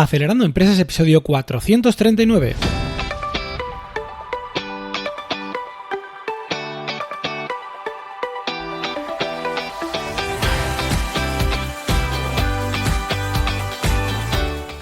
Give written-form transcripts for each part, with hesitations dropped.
Acelerando Empresas, episodio 439.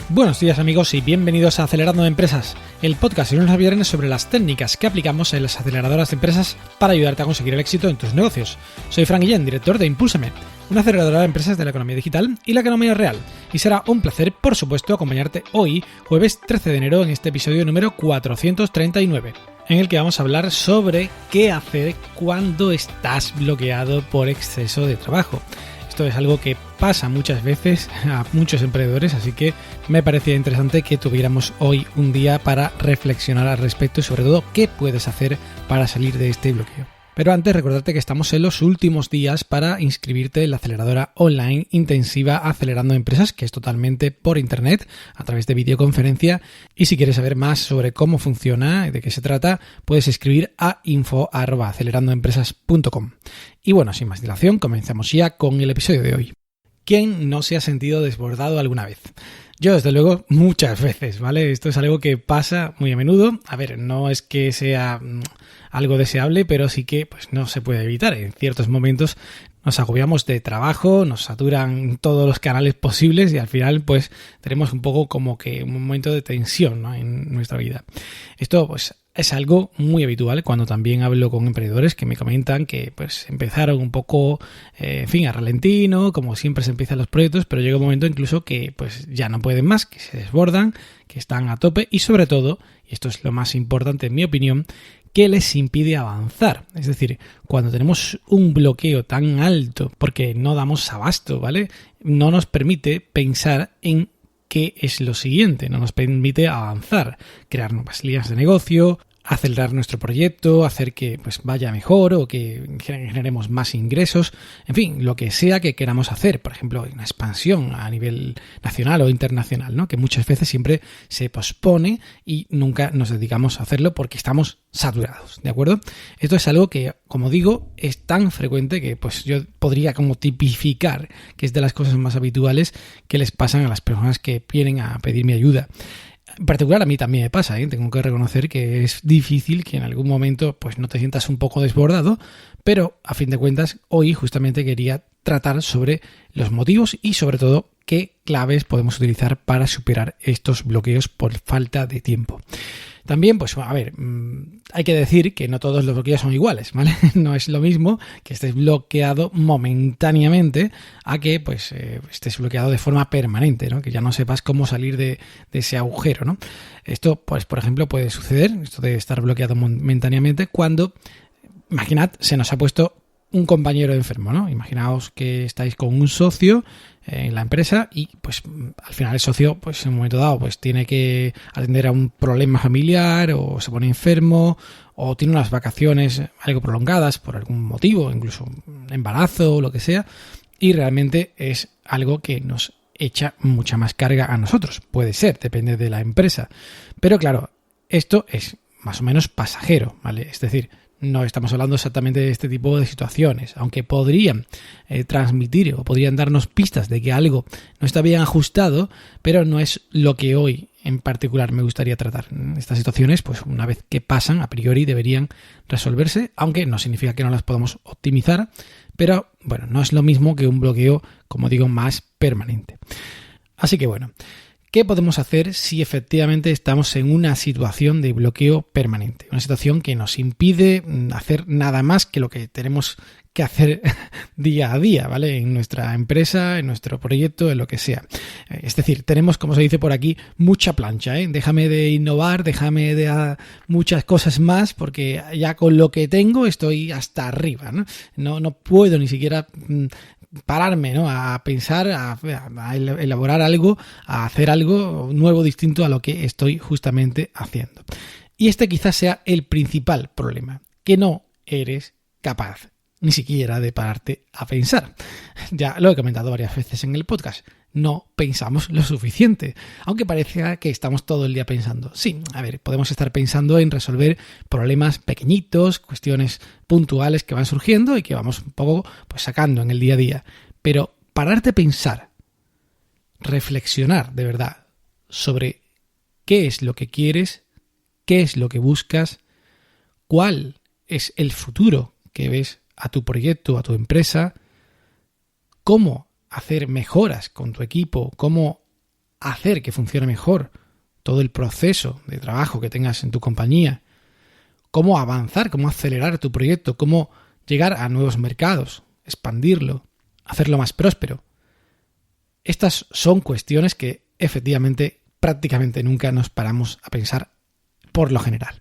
Buenos días amigos y bienvenidos a Acelerando Empresas, el podcast de lunes a viernes sobre las técnicas que aplicamos en las aceleradoras de empresas para ayudarte a conseguir el éxito en tus negocios. Soy Fran Guillén, director de Impúlsame, una aceleradora de empresas de la economía digital y la economía real. Y será un placer, por supuesto, acompañarte hoy, jueves 13 de enero, en este episodio número 439, en el que vamos a hablar sobre qué hacer cuando estás bloqueado por exceso de trabajo. Esto es algo que pasa muchas veces a muchos emprendedores, así que me parecía interesante que tuviéramos hoy un día para reflexionar al respecto y sobre todo qué puedes hacer para salir de este bloqueo. Pero antes, recordarte que estamos en los últimos días para inscribirte en la aceleradora online intensiva Acelerando Empresas, que es totalmente por internet, a través de videoconferencia. Y si quieres saber más sobre cómo funciona y de qué se trata, puedes escribir a info@acelerandoempresas.com. Y bueno, sin más dilación, comenzamos ya con el episodio de hoy. ¿Quién no se ha sentido desbordado alguna vez? Yo, desde luego, muchas veces, ¿vale? Esto es algo que pasa muy a menudo. A ver, no es que sea algo deseable, pero sí que pues no se puede evitar. En ciertos momentos nos agobiamos de trabajo, nos saturan todos los canales posibles y al final pues tenemos un poco como que un momento de tensión, ¿no?, en nuestra vida. Esto pues es algo muy habitual cuando también hablo con emprendedores que me comentan que pues empezaron un poco, a ralentí, ¿no? Como siempre se empiezan los proyectos, pero llega un momento incluso que pues ya no pueden más, que se desbordan, que están a tope y sobre todo, y esto es lo más importante en mi opinión, que les impide avanzar. Es decir, cuando tenemos un bloqueo tan alto porque no damos abasto, ¿vale?, no nos permite pensar en qué es lo siguiente, no nos permite avanzar, crear nuevas líneas de negocio, acelerar nuestro proyecto, hacer que pues vaya mejor o que generemos más ingresos, en fin, lo que sea que queramos hacer, por ejemplo, una expansión a nivel nacional o internacional, ¿no?, que muchas veces siempre se pospone y nunca nos dedicamos a hacerlo porque estamos saturados, ¿de acuerdo? Esto es algo que, como digo, es tan frecuente que pues yo podría como tipificar que es de las cosas más habituales que les pasan a las personas que vienen a pedirme ayuda. En particular a mí también me pasa, tengo que reconocer que es difícil que en algún momento pues no te sientas un poco desbordado, pero a fin de cuentas hoy justamente quería tratar sobre los motivos y sobre todo qué claves podemos utilizar para superar estos bloqueos por falta de tiempo. También, pues a ver, hay que decir que no todos los bloqueos son iguales, ¿vale? No es lo mismo que estés bloqueado momentáneamente a que pues estés bloqueado de forma permanente, ¿no? Que ya no sepas cómo salir de ese agujero, ¿no? Esto, pues por ejemplo, puede suceder, esto de estar bloqueado momentáneamente, cuando, imaginad, se nos ha puesto un compañero enfermo, ¿no? Imaginaos que estáis con un socio en la empresa y pues al final el socio pues en un momento dado pues tiene que atender a un problema familiar o se pone enfermo o tiene unas vacaciones algo prolongadas por algún motivo, incluso un embarazo o lo que sea, y realmente es algo que nos echa mucha más carga a nosotros. Puede ser, depende de la empresa, pero claro, esto es más o menos pasajero, ¿vale? Es decir, no estamos hablando exactamente de este tipo de situaciones, aunque podrían transmitir o podrían darnos pistas de que algo no está bien ajustado, pero no es lo que hoy en particular me gustaría tratar. Estas situaciones, pues una vez que pasan, a priori deberían resolverse, aunque no significa que no las podamos optimizar, pero bueno, no es lo mismo que un bloqueo, como digo, más permanente. Así que bueno, ¿qué podemos hacer si efectivamente estamos en una situación de bloqueo permanente? Una situación que nos impide hacer nada más que lo que tenemos que hacer día a día, ¿vale? En nuestra empresa, en nuestro proyecto, en lo que sea. Es decir, tenemos, como se dice por aquí, mucha plancha, Déjame de innovar, déjame de muchas cosas más, porque ya con lo que tengo estoy hasta arriba, ¿no? No puedo ni siquiera pararme, ¿no?, a pensar, a elaborar algo, a hacer algo nuevo, distinto a lo que estoy justamente haciendo. Y este quizás sea el principal problema, que no eres capaz ni siquiera de pararte a pensar. Ya lo he comentado varias veces en el podcast. No pensamos lo suficiente, aunque parezca que estamos todo el día pensando. Sí, a ver, podemos estar pensando en resolver problemas pequeñitos, cuestiones puntuales que van surgiendo y que vamos un poco pues sacando en el día a día. Pero pararte a pensar, reflexionar de verdad sobre qué es lo que quieres, qué es lo que buscas, cuál es el futuro que ves a tu proyecto, a tu empresa, cómo hacer mejoras con tu equipo, cómo hacer que funcione mejor todo el proceso de trabajo que tengas en tu compañía, cómo avanzar, cómo acelerar tu proyecto, cómo llegar a nuevos mercados, expandirlo, hacerlo más próspero. Estas son cuestiones que efectivamente prácticamente nunca nos paramos a pensar por lo general.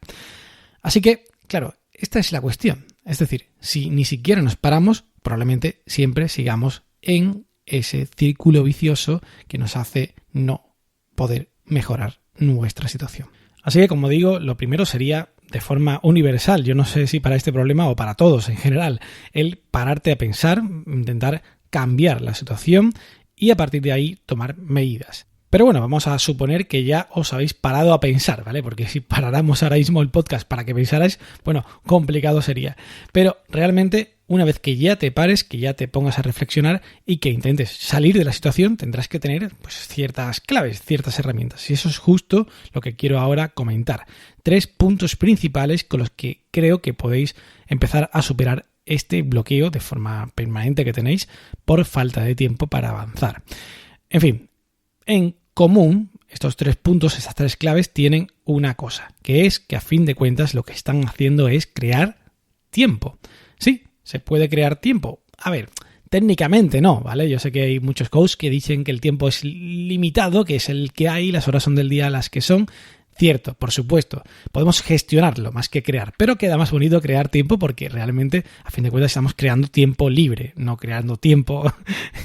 Así que, claro, esta es la cuestión. Es decir, si ni siquiera nos paramos, probablemente siempre sigamos en ese círculo vicioso que nos hace no poder mejorar nuestra situación. Así que, como digo, lo primero sería de forma universal, yo no sé si para este problema o para todos en general, el pararte a pensar, intentar cambiar la situación y a partir de ahí tomar medidas. Pero bueno, vamos a suponer que ya os habéis parado a pensar, ¿vale? Porque si paráramos ahora mismo el podcast para que pensarais, bueno, complicado sería. Pero realmente, una vez que ya te pares, que ya te pongas a reflexionar y que intentes salir de la situación, tendrás que tener pues ciertas claves, ciertas herramientas. Y eso es justo lo que quiero ahora comentar. 3 puntos principales con los que creo que podéis empezar a superar este bloqueo de forma permanente que tenéis por falta de tiempo para avanzar. En fin, en común, estos 3 puntos, estas 3 claves tienen una cosa, que es que a fin de cuentas lo que están haciendo es crear tiempo. Sí, se puede crear tiempo. A ver, técnicamente no, ¿vale? Yo sé que hay muchos coaches que dicen que el tiempo es limitado, que es el que hay, las horas son del día las que son. Cierto, por supuesto, podemos gestionarlo más que crear, pero queda más bonito crear tiempo porque realmente, a fin de cuentas, estamos creando tiempo libre, no creando tiempo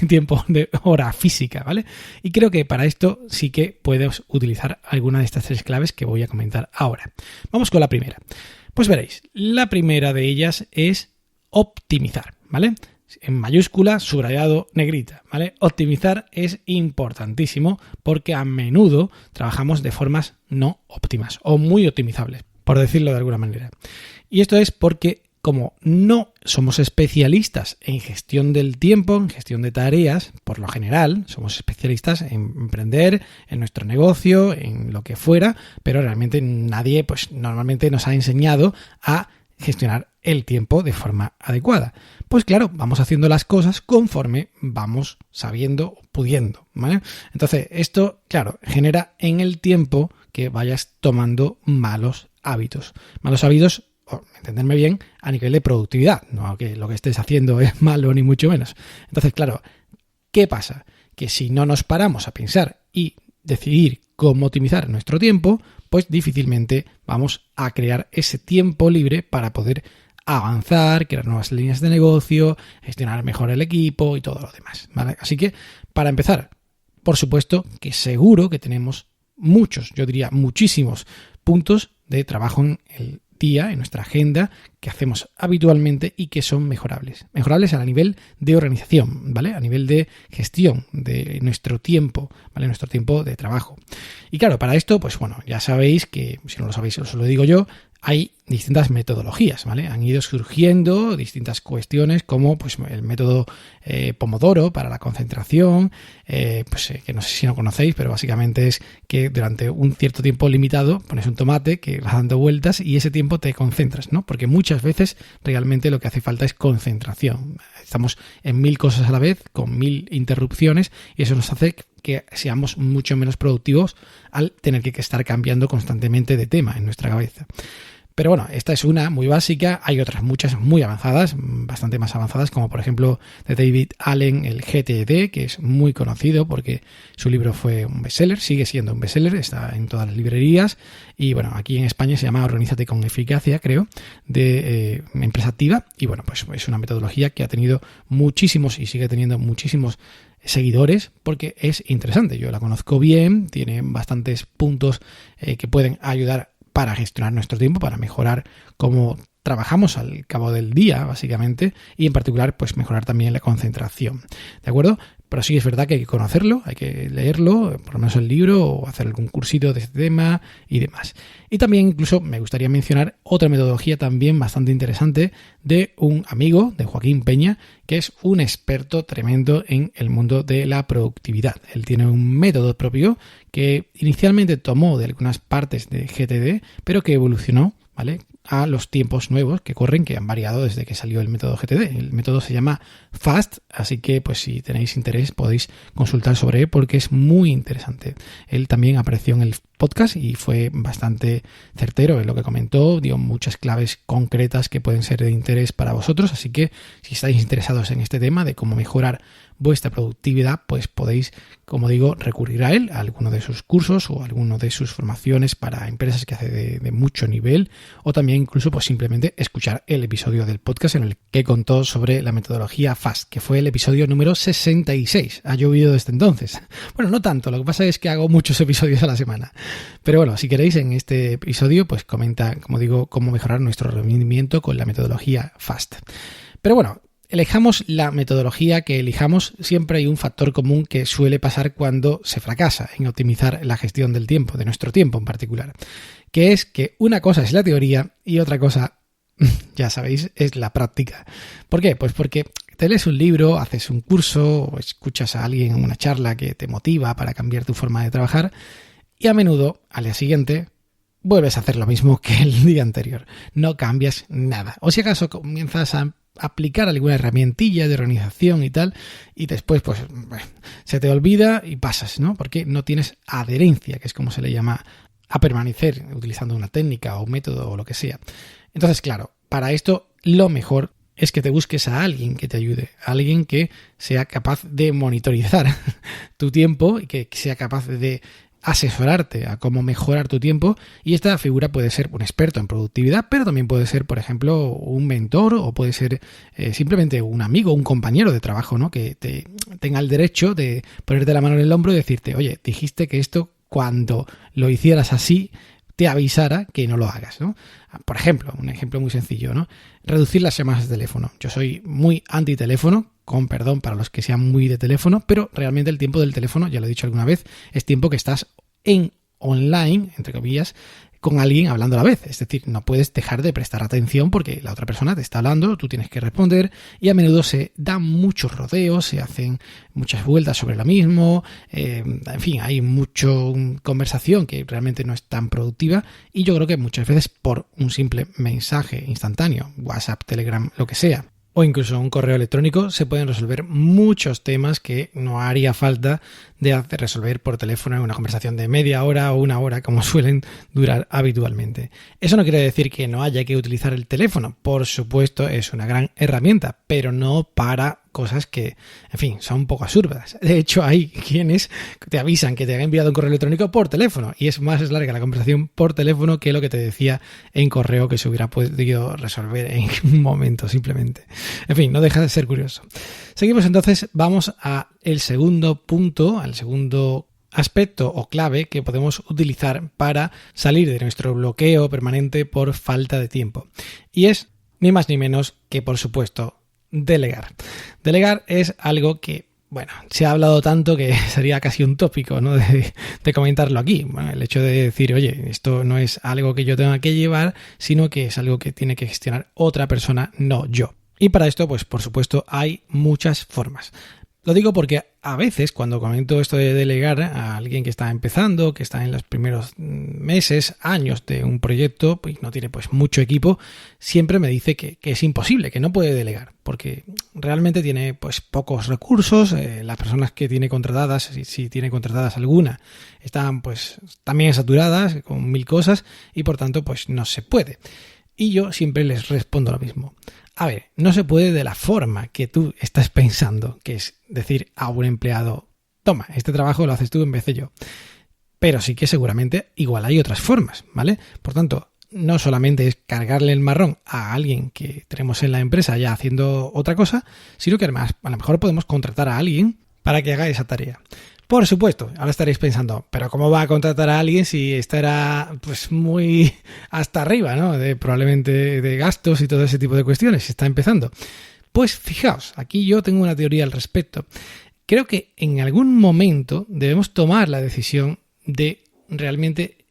de hora física, ¿vale? Y creo que para esto sí que puedes utilizar alguna de estas 3 claves que voy a comentar ahora. Vamos con la primera. Pues veréis, la primera de ellas es optimizar, ¿vale? En mayúscula, subrayado, negrita, ¿vale? Optimizar es importantísimo porque a menudo trabajamos de formas no óptimas o muy optimizables, por decirlo de alguna manera. Y esto es porque como no somos especialistas en gestión del tiempo, en gestión de tareas, por lo general, somos especialistas en emprender, en nuestro negocio, en lo que fuera, pero realmente nadie, pues normalmente nos ha enseñado a gestionar el tiempo de forma adecuada. Pues claro, vamos haciendo las cosas conforme vamos sabiendo, pudiendo, ¿vale? Entonces, esto, claro, genera en el tiempo que vayas tomando malos hábitos. Malos hábitos, entenderme bien, a nivel de productividad, no que lo que estés haciendo es malo ni mucho menos. Entonces, claro, ¿qué pasa? Que si no nos paramos a pensar y decidir cómo optimizar nuestro tiempo, pues difícilmente vamos a crear ese tiempo libre para poder avanzar, crear nuevas líneas de negocio, gestionar mejor el equipo y todo lo demás, ¿vale? Así que, para empezar, por supuesto que seguro que tenemos muchos, yo diría muchísimos puntos de trabajo en el día, en nuestra agenda, que hacemos habitualmente y que son mejorables. Mejorables a nivel de organización, ¿vale? A nivel de gestión de nuestro tiempo, ¿vale? Nuestro tiempo de trabajo. Y claro, para esto, pues bueno, ya sabéis que, si no lo sabéis, os lo digo yo, hay distintas metodologías, ¿vale? Han ido surgiendo distintas cuestiones como pues el método Pomodoro para la concentración, que no sé si lo conocéis, pero básicamente es que durante un cierto tiempo limitado pones un tomate que va dando vueltas y ese tiempo te concentras, ¿no? Porque muchas veces realmente lo que hace falta es concentración. Estamos en 1000 cosas a la vez, con 1000 interrupciones y eso nos hace que seamos mucho menos productivos al tener que estar cambiando constantemente de tema en nuestra cabeza. Pero bueno, esta es una muy básica, hay otras muchas muy avanzadas, bastante más avanzadas, como por ejemplo de David Allen, el GTD, que es muy conocido porque su libro fue un bestseller, sigue siendo un bestseller, está en todas las librerías y bueno, aquí en España se llama Organízate con Eficacia, creo, de Empresa Activa y bueno, pues es una metodología que ha tenido muchísimos y sigue teniendo muchísimos seguidores porque es interesante, yo la conozco bien, tiene bastantes puntos que pueden ayudar para gestionar nuestro tiempo, para mejorar cómo trabajamos al cabo del día, básicamente, y en particular, pues mejorar también la concentración, ¿de acuerdo? pero sí es verdad que hay que conocerlo, hay que leerlo, por lo menos el libro, o hacer algún cursito de este tema y demás. Y también incluso me gustaría mencionar otra metodología también bastante interesante de un amigo, de Joaquín Peña, que es un experto tremendo en el mundo de la productividad. Él tiene un método propio que inicialmente tomó de algunas partes de GTD, pero que evolucionó, ¿vale?, a los tiempos nuevos que corren, que han variado desde que salió el método GTD. El método se llama FAST, así que pues si tenéis interés podéis consultar sobre él porque es muy interesante. Él también apareció en el podcast y fue bastante certero en lo que comentó, dio muchas claves concretas que pueden ser de interés para vosotros, así que si estáis interesados en este tema de cómo mejorar vuestra productividad, pues podéis, como digo, recurrir a él, a alguno de sus cursos o a alguno de sus formaciones para empresas que hace de mucho nivel, o también incluso pues simplemente escuchar el episodio del podcast en el que contó sobre la metodología FAST, que fue el episodio número 66. Ha llovido desde entonces. Bueno, no tanto, lo que pasa es que hago muchos episodios a la semana. Pero bueno, si queréis en este episodio, pues comenta, como digo, cómo mejorar nuestro rendimiento con la metodología FAST. Pero bueno, elijamos la metodología que elijamos, siempre hay un factor común que suele pasar cuando se fracasa en optimizar la gestión del tiempo, de nuestro tiempo en particular, que es que una cosa es la teoría y otra cosa, ya sabéis, es la práctica. ¿Por qué? Pues porque te lees un libro, haces un curso o escuchas a alguien en una charla que te motiva para cambiar tu forma de trabajar y a menudo, al día siguiente, vuelves a hacer lo mismo que el día anterior. No cambias nada. O si acaso comienzas a aplicar alguna herramientilla de organización y tal, y después pues se te olvida y pasas, ¿no? Porque no tienes adherencia, que es como se le llama a permanecer utilizando una técnica o un método o lo que sea. Entonces, claro, para esto lo mejor es que te busques a alguien que te ayude, a alguien que sea capaz de monitorizar tu tiempo y que sea capaz de asesorarte a cómo mejorar tu tiempo, y esta figura puede ser un experto en productividad, pero también puede ser, por ejemplo, un mentor o puede ser simplemente un amigo, un compañero de trabajo, ¿no?, que tenga el derecho de ponerte la mano en el hombro y decirte, oye, dijiste que esto cuando lo hicieras así te avisara que no lo hagas, ¿no? Por ejemplo, un ejemplo muy sencillo, ¿no? Reducir las llamadas de teléfono. Yo soy muy anti-teléfono, con perdón para los que sean muy de teléfono, pero realmente el tiempo del teléfono, ya lo he dicho alguna vez, es tiempo que estás en online, entre comillas, con alguien hablando a la vez. Es decir, no puedes dejar de prestar atención porque la otra persona te está hablando, tú tienes que responder y a menudo se dan muchos rodeos, se hacen muchas vueltas sobre lo mismo, en fin, hay mucha conversación que realmente no es tan productiva y yo creo que muchas veces por un simple mensaje instantáneo, WhatsApp, Telegram, lo que sea, o incluso un correo electrónico, se pueden resolver muchos temas que no haría falta de resolver por teléfono en una conversación de media hora o una hora, como suelen durar habitualmente. Eso no quiere decir que no haya que utilizar el teléfono. Por supuesto, es una gran herramienta, pero no para cosas que, en fin, son un poco absurdas. De hecho, hay quienes te avisan que te han enviado un correo electrónico por teléfono y es más larga la conversación por teléfono que lo que te decía en correo que se hubiera podido resolver en un momento simplemente. En fin, no deja de ser curioso. Seguimos entonces, vamos a el segundo punto, al segundo aspecto o clave que podemos utilizar para salir de nuestro bloqueo permanente por falta de tiempo. Y es ni más ni menos que, por supuesto, delegar. Delegar es algo que, bueno, se ha hablado tanto que sería casi un tópico, ¿no?, de comentarlo aquí. Bueno, el hecho de decir, oye, esto no es algo que yo tenga que llevar, sino que es algo que tiene que gestionar otra persona, no yo. Y para esto, pues por supuesto, hay muchas formas. Lo digo porque a veces cuando comento esto de delegar a alguien que está empezando, que está en los primeros meses, años de un proyecto y no tiene pues mucho equipo, siempre me dice que es imposible, que no puede delegar, porque realmente tiene pues pocos recursos, las personas que tiene contratadas, si tiene contratadas alguna, están pues también saturadas con 1000 cosas y por tanto pues no se puede. Y yo siempre les respondo lo mismo. A ver, no se puede de la forma que tú estás pensando, que es decir a un empleado, toma, este trabajo lo haces tú en vez de yo. Pero sí que seguramente igual hay otras formas, ¿vale? Por tanto, no solamente es cargarle el marrón a alguien que tenemos en la empresa ya haciendo otra cosa, sino que además a lo mejor podemos contratar a alguien para que haga esa tarea. Por supuesto, ahora estaréis pensando, pero ¿cómo va a contratar a alguien si estará pues muy hasta arriba, ¿no? Probablemente de gastos y todo ese tipo de cuestiones, si está empezando. Pues fijaos, aquí yo tengo una teoría al respecto. creo que en algún momento debemos tomar la decisión de realmente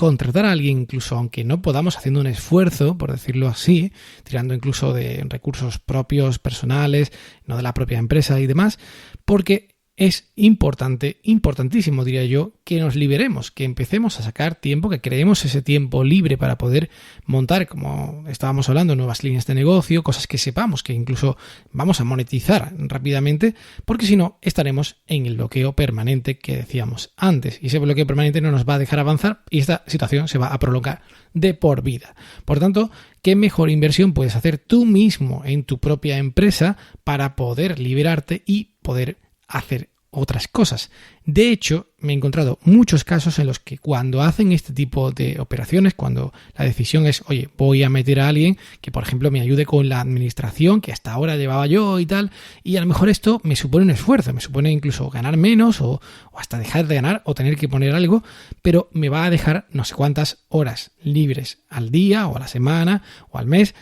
contratar a alguien, incluso aunque no podamos, haciendo un esfuerzo, por decirlo así, tirando incluso de recursos propios, personales, no de la propia empresa y demás, porque es importantísimo, diría yo, que nos liberemos, que empecemos a sacar tiempo, que creemos ese tiempo libre para poder montar, como estábamos hablando, nuevas líneas de negocio, cosas que sepamos que incluso vamos a monetizar rápidamente, porque si no, estaremos en el bloqueo permanente que decíamos antes. Y ese bloqueo permanente no nos va a dejar avanzar y esta situación se va a prolongar de por vida. Por tanto, ¿qué mejor inversión puedes hacer tú mismo en tu propia empresa para poder liberarte y poder hacer otras cosas? De hecho, me he encontrado muchos casos en los que cuando hacen este tipo de operaciones, cuando la decisión es, oye, voy a meter a alguien que, por ejemplo, me ayude con la administración que hasta ahora llevaba yo y tal, y a lo mejor esto me supone un esfuerzo, me supone incluso ganar menos o hasta dejar de ganar o tener que poner algo, pero me va a dejar no sé cuántas horas libres al día o a la semana o al mes,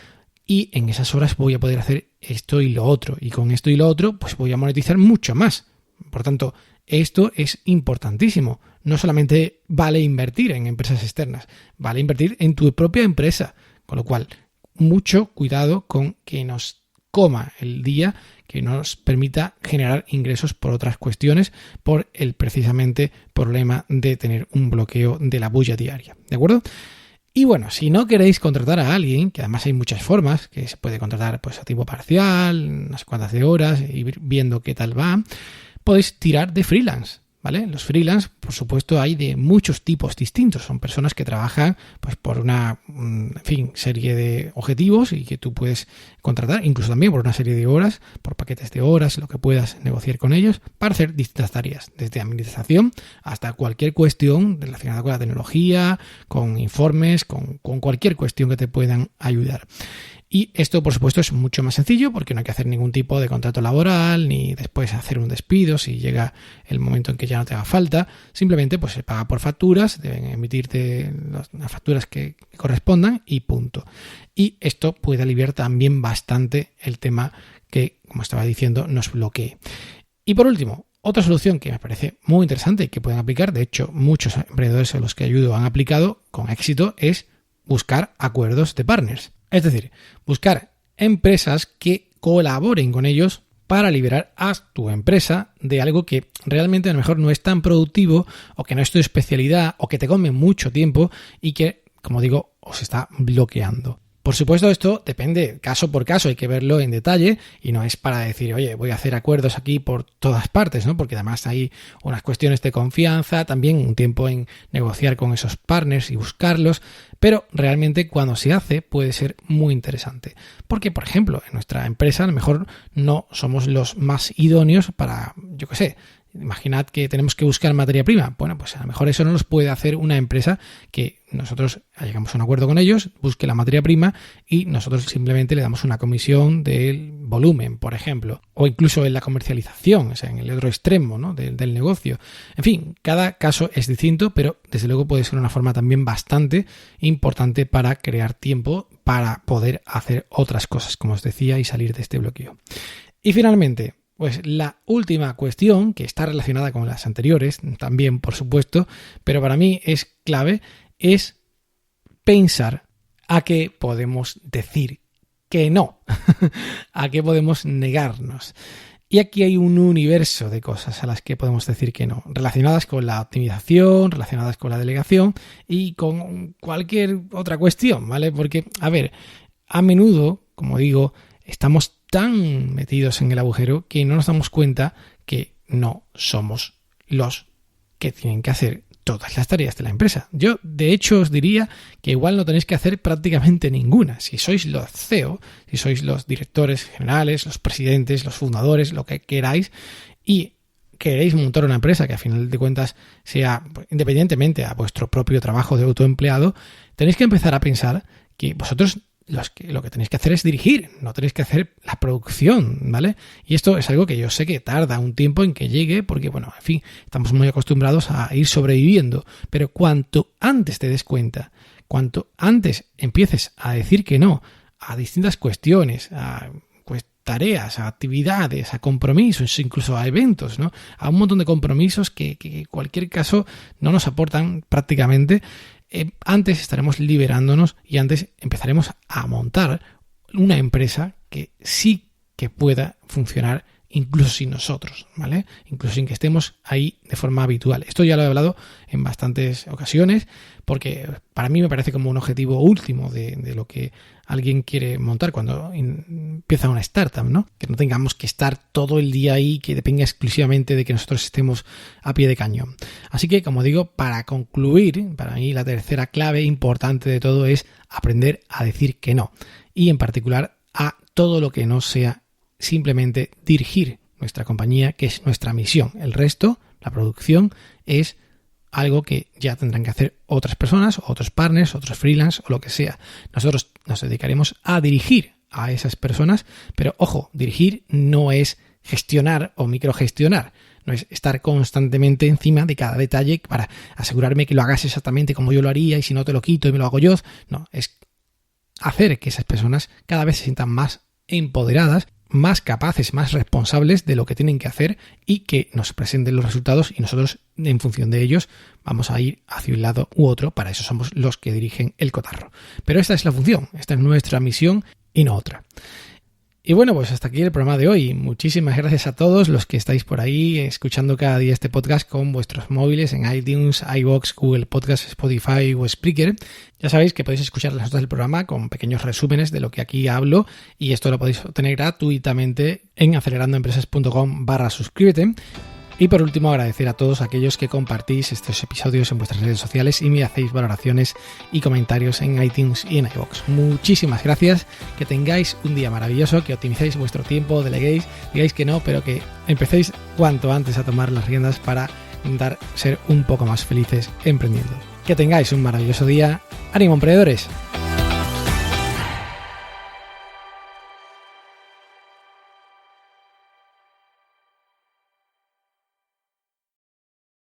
y en esas horas voy a poder hacer esto y lo otro. Y con esto y lo otro, pues voy a monetizar mucho más. Por tanto, esto es importantísimo. No solamente vale invertir en empresas externas, vale invertir en tu propia empresa. Con lo cual, mucho cuidado con que nos coma el día, que nos permita generar ingresos por otras cuestiones, por el precisamente problema de tener un bloqueo de la bulla diaria. ¿De acuerdo? Y bueno, si no queréis contratar a alguien, que además hay muchas formas, que se puede contratar pues a tiempo parcial, unas cuantas de horas, y ir viendo qué tal va, podéis tirar de freelance, ¿vale? Los freelance, por supuesto, hay de muchos tipos distintos. Son personas que trabajan pues por una, serie de objetivos y que tú puedes contratar, incluso también por una serie de horas, por paquetes de horas, lo que puedas negociar con ellos, para hacer distintas tareas, desde administración hasta cualquier cuestión relacionada con la tecnología, con informes, con cualquier cuestión que te puedan ayudar. Y esto, por supuesto, es mucho más sencillo porque no hay que hacer ningún tipo de contrato laboral ni después hacer un despido si llega el momento en que ya no te haga falta. Simplemente pues se paga por facturas, deben emitirte las facturas que correspondan y punto. Y esto puede aliviar también bastante el tema que, como estaba diciendo, nos bloquee. Y por último, otra solución que me parece muy interesante y que pueden aplicar, de hecho muchos emprendedores a los que ayudo han aplicado con éxito, es buscar acuerdos de partners. Es decir, buscar empresas que colaboren con ellos para liberar a tu empresa de algo que realmente a lo mejor no es tan productivo o que no es tu especialidad o que te come mucho tiempo y que, como digo, os está bloqueando. Por supuesto, esto depende caso por caso, hay que verlo en detalle y no es para decir, oye, voy a hacer acuerdos aquí por todas partes, ¿no? Porque además hay unas cuestiones de confianza, también un tiempo en negociar con esos partners y buscarlos, pero realmente cuando se hace puede ser muy interesante. Porque, por ejemplo, en nuestra empresa a lo mejor no somos los más idóneos para, yo qué sé, imaginad que tenemos que buscar materia prima. Bueno, pues a lo mejor eso no nos puede hacer una empresa que nosotros llegamos a un acuerdo con ellos, busque la materia prima y nosotros simplemente le damos una comisión del volumen, por ejemplo, o incluso en la comercialización, o sea, en el otro extremo, ¿no? del negocio. En fin, cada caso es distinto, pero desde luego puede ser una forma también bastante importante para crear tiempo para poder hacer otras cosas, como os decía, y salir de este bloqueo. Y finalmente, pues la última cuestión, que está relacionada con las anteriores, también por supuesto, pero para mí es clave, es pensar a qué podemos decir que no, a qué podemos negarnos. Y aquí hay un universo de cosas a las que podemos decir que no, relacionadas con la optimización, relacionadas con la delegación y con cualquier otra cuestión, ¿vale? Porque, a ver, a menudo, como digo, estamos tan metidos en el agujero que no nos damos cuenta que no somos los que tienen que hacer todas las tareas de la empresa. Yo, de hecho, os diría que igual no tenéis que hacer prácticamente ninguna. Si sois los CEO, si sois los directores generales, los presidentes, los fundadores, lo que queráis, y queréis montar una empresa que a final de cuentas sea independientemente a vuestro propio trabajo de autoempleado, tenéis que empezar a pensar que vosotros lo que tenéis que hacer es dirigir, no tenéis que hacer la producción, ¿vale? Y esto es algo que yo sé que tarda un tiempo en que llegue porque, bueno, en fin, estamos muy acostumbrados a ir sobreviviendo, pero cuanto antes te des cuenta, cuanto antes empieces a decir que no a distintas cuestiones, a tareas, a actividades, a compromisos, incluso a eventos, ¿no? A un montón de compromisos que en cualquier caso no nos aportan prácticamente. Antes estaremos liberándonos y antes empezaremos a montar una empresa que sí que pueda funcionar incluso sin nosotros, ¿vale? Incluso sin que estemos ahí de forma habitual. Esto ya lo he hablado en bastantes ocasiones porque para mí me parece como un objetivo último de lo que alguien quiere montar cuando empieza una startup, ¿no? Que no tengamos que estar todo el día ahí, que dependa exclusivamente de que nosotros estemos a pie de cañón. Así que, como digo, para concluir, para mí la tercera clave importante de todo es aprender a decir que no. Y en particular a todo lo que no sea simplemente dirigir nuestra compañía, que es nuestra misión. El resto, la producción, es algo que ya tendrán que hacer otras personas, otros partners, otros freelance o lo que sea. Nosotros nos dedicaremos a dirigir a esas personas, pero ojo, dirigir no es gestionar o microgestionar, no es estar constantemente encima de cada detalle para asegurarme que lo hagas exactamente como yo lo haría y si no te lo quito y me lo hago yo. No, es hacer que esas personas cada vez se sientan más empoderadas, más capaces, más responsables de lo que tienen que hacer y que nos presenten los resultados y nosotros en función de ellos vamos a ir hacia un lado u otro. Para eso somos los que dirigen el cotarro. Pero esta es la función, esta es nuestra misión y no otra. Y bueno, pues hasta aquí el programa de hoy. Muchísimas gracias a todos los que estáis por ahí escuchando cada día este podcast con vuestros móviles en iTunes, iVoox, Google Podcast, Spotify o Spreaker. Ya sabéis que podéis escuchar las notas del programa con pequeños resúmenes de lo que aquí hablo y esto lo podéis obtener gratuitamente en acelerandoempresas.com/suscríbete. Y por último, agradecer a todos aquellos que compartís estos episodios en vuestras redes sociales y me hacéis valoraciones y comentarios en iTunes y en iVoox. Muchísimas gracias, que tengáis un día maravilloso, que optimicéis vuestro tiempo, deleguéis, digáis que no, pero que empecéis cuanto antes a tomar las riendas para intentar ser un poco más felices emprendiendo. Que tengáis un maravilloso día. ¡Ánimo, emprendedores!